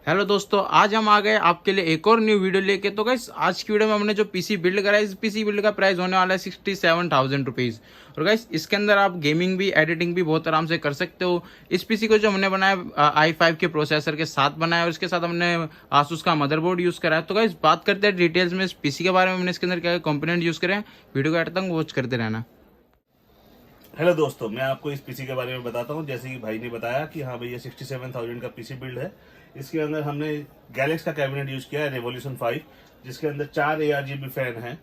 Hello दोस्तों, आज हम आ गए आपके लिए एक और न्यू वीडियो लेके। तो गाइस आज की वीडियो में हमने जो पीसी बिल्ड करा है, इस पीसी बिल्ड का प्राइस होने वाला है 67,000 रुपीज़। और गाइस इसके अंदर आप गेमिंग भी एडिटिंग भी बहुत आराम से कर सकते हो। इस पीसी को जो हमने बनाया i5 के प्रोसेसर के साथ बनाया और इसके साथ हमने आसूस का मदरबोर्ड यूज़ करा है। तो गाइस बात करते हैं डिटेल्स में इस पीसी के बारे में, हमने इसके अंदर क्या कंपोनेंट यूज़ करे हैं। वीडियो को एंड तक वॉच करते रहना। हेलो दोस्तों, मैं आपको इस पीसी के बारे में बताता हूँ। जैसे कि भाई ने बताया कि हाँ भैया 67,000 का पीसी बिल्ड है। इसके अंदर हमने गैलेक्स का कैबिनेट यूज किया है रेवोल्यूशन 5, जिसके अंदर 4 ARGB फैन हैं।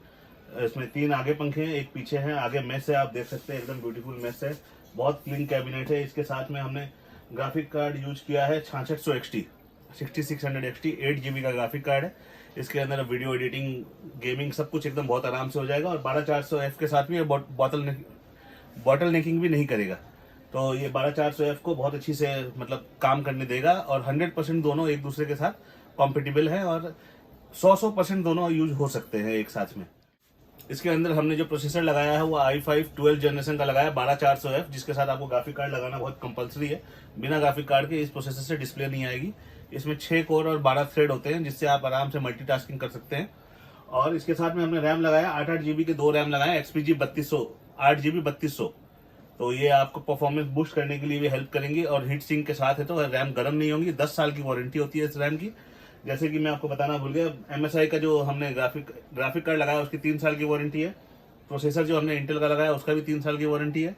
इसमें 3 आगे पंखे हैं, एक पीछे हैं। आगे मेस है, आप देख सकते हैं एकदम ब्यूटीफुल मेस है, बहुत क्लीन कैबिनेट है। इसके साथ में हमने ग्राफिक कार्ड यूज किया है 6600 XT 6600 XT 8 GB का ग्राफिक कार्ड है। इसके अंदर वीडियो एडिटिंग, गेमिंग सब कुछ एकदम बहुत आराम से हो जाएगा। और 12400F के साथ में ये बॉटल नेकिंग भी नहीं करेगा। तो ये 12400F को बहुत अच्छी से मतलब काम करने देगा। और 100% दोनों एक दूसरे के साथ कॉम्पिटिबल है और 100% दोनों यूज हो सकते हैं एक साथ में। इसके अंदर हमने जो प्रोसेसर लगाया है वो i5 12 जनरेशन का लगाया है 12400F, जिसके साथ आपको ग्राफिक कार्ड लगाना बहुत कंपलसरी है। बिना ग्राफिक कार्ड के इस प्रोसेसर से डिस्प्ले नहीं आएगी। इसमें 6 कोर और 12 थ्रेड होते हैं, जिससे आप आराम से मल्टीटास्किंग कर सकते हैं। और इसके साथ में हमने रैम लगाया 8 GB के 2 रैम लगाए XPG 3200 8 GB 3200। तो ये आपको परफॉर्मेंस बूस्ट करने के लिए भी हेल्प करेंगी। और हीट सिंक के साथ है तो रैम गर्म नहीं होंगी। 10 साल की वारंटी होती है इस रैम की। जैसे कि मैं आपको बताना भूल गया, MSI का जो हमने ग्राफिक कार्ड लगाया उसकी 3 साल की वारंटी है। प्रोसेसर जो हमने इंटेल का लगाया उसका भी 3 साल की वारंटी है।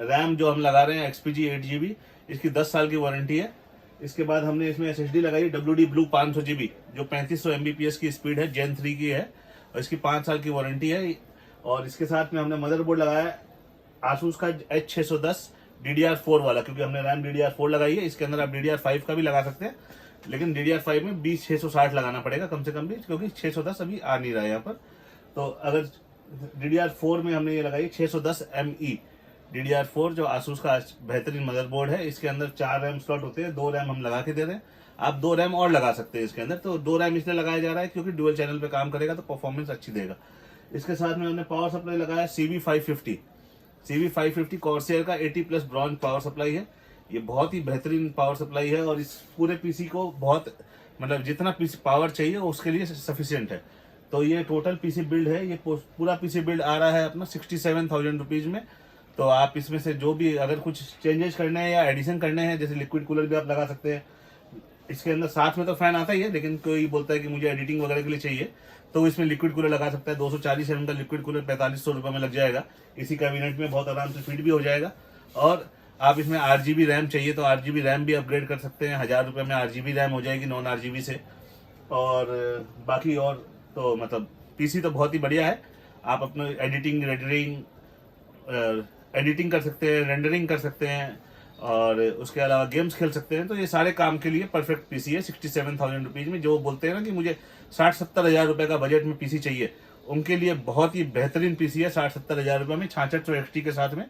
रैम जो हम लगा रहे हैं XPG 8 GB, इसकी 10 साल की वारंटी है। इसके बाद हमने इसमें SSD लगाई WD Blue 500 GB, जो 3500 MBPS की स्पीड है, Gen 3 की है। और इसकी 5 साल की वारंटी है। और इसके साथ में हमने मदरबोर्ड लगाया आसूस का H610 DDR4 वाला, क्योंकि हमने रैम DDR4 लगाई है। इसके अंदर आप DDR5 का भी लगा सकते हैं, लेकिन DDR5 में 20660 लगाना पड़ेगा कम से कम भी, क्योंकि 610 अभी आ नहीं रहा है यहाँ पर। तो अगर DDR4 में हमने ये लगाई 610ME DDR4, जो आसूस का बेहतरीन मदरबोर्ड है। इसके अंदर 4 रैम स्लॉट होते हैं, 2 रैम हम लगा के दे रहे हैं। आप 2 रैम और लगा सकते हैं इसके अंदर। तो 2 रैम इसलिए लगाया जा रहा है क्योंकि डुअल चैनल पे काम करेगा तो परफॉर्मेंस अच्छी देगा। इसके साथ में हमने पावर सप्लाई लगाया CV550 कॉर्सियर का 80+ ब्रॉन्ज पावर सप्लाई है। ये बहुत ही बेहतरीन पावर सप्लाई है और इस पूरे पीसी को बहुत मतलब जितना पीसी पावर चाहिए उसके लिए सफिशियंट है। तो ये टोटल पीसी बिल्ड है। ये पूरा पीसी बिल्ड आ रहा है अपना 67,000 रुपीज में। तो आप इसमें से जो भी अगर कुछ चेंजेस करने हैं या एडिशन करने हैं, जैसे लिक्विड कूलर भी आप लगा सकते हैं। इसके अंदर साथ में तो फैन आता ही है, लेकिन कोई बोलता है कि मुझे एडिटिंग वगैरह के लिए चाहिए तो इसमें लिक्विड कूलर लगा सकता है। 240 mm का लिक्विड कूलर 4500 रुपये में लग जाएगा। इसी कैबिनेट में बहुत आराम से फिट भी हो जाएगा। और आप इसमें 8 GB रैम चाहिए तो 8 GB रैम भी अपग्रेड कर सकते हैं। 1000 रुपये में 8 GB रैम हो जाएगी नॉन RGB से। और बाकी और तो मतलब पीसी तो बहुत ही बढ़िया है। आप अपना एडिटिंग कर सकते हैं, रेंडरिंग कर सकते हैं और उसके अलावा गेम्स खेल सकते हैं। तो ये सारे काम के लिए परफेक्ट पीसी है 67,000 रुपीज में। जो बोलते हैं ना कि मुझे 60-70 हज़ार रुपए का बजट में पीसी चाहिए, उनके लिए बहुत ही बेहतरीन पीसी है 60-70 हज़ार रुपए में 6600 XT के साथ में।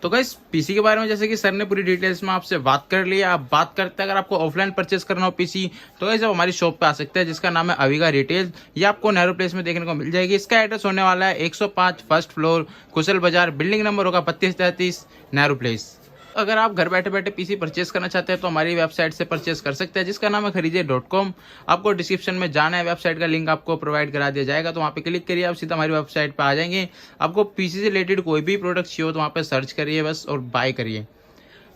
तो गाइस पीसी के बारे में जैसे कि सर ने पूरी डिटेल्स में आपसे बात कर लिया। आप बात करते हैं अगर आपको ऑफलाइन परचेस करना हो पीसी, तो गाइस आप हमारी शॉप पे आ सकते हैं, जिसका नाम है अविगा रिटेल। ये आपको नेहरू प्लेस में देखने को मिल जाएगी। इसका एड्रेस होने वाला है 105 फर्स्ट फ्लोर कुशल बाजार, बिल्डिंग नंबर होगा 3233 नेहरू प्लेस। अगर आप घर बैठे बैठे पीसी परचेस करना चाहते हैं तो हमारी वेबसाइट से परचेस कर सकते हैं, जिसका नाम है खरीदे.com। आपको डिस्क्रिप्शन में जाना है, वेबसाइट का लिंक आपको प्रोवाइड करा दिया जाएगा। तो वहाँ पे क्लिक करिए, आप सीधा हमारी वेबसाइट पे आ जाएंगे। आपको पीसी से रिलेटेड कोई भी प्रोडक्ट चाहिए हो तो वहाँ पे सर्च करिए बस और बाय करिए।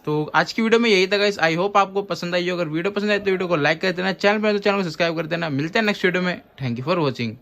तो आज की वीडियो में यही था गाइस। आई होप आपको पसंद आई हो। अगर वीडियो पसंद आए तो वीडियो को लाइक कर देना, चैनल पर तो चैनल को सब्सक्राइब कर देना। मिलते हैं नेक्स्ट वीडियो में। Thank you for watching.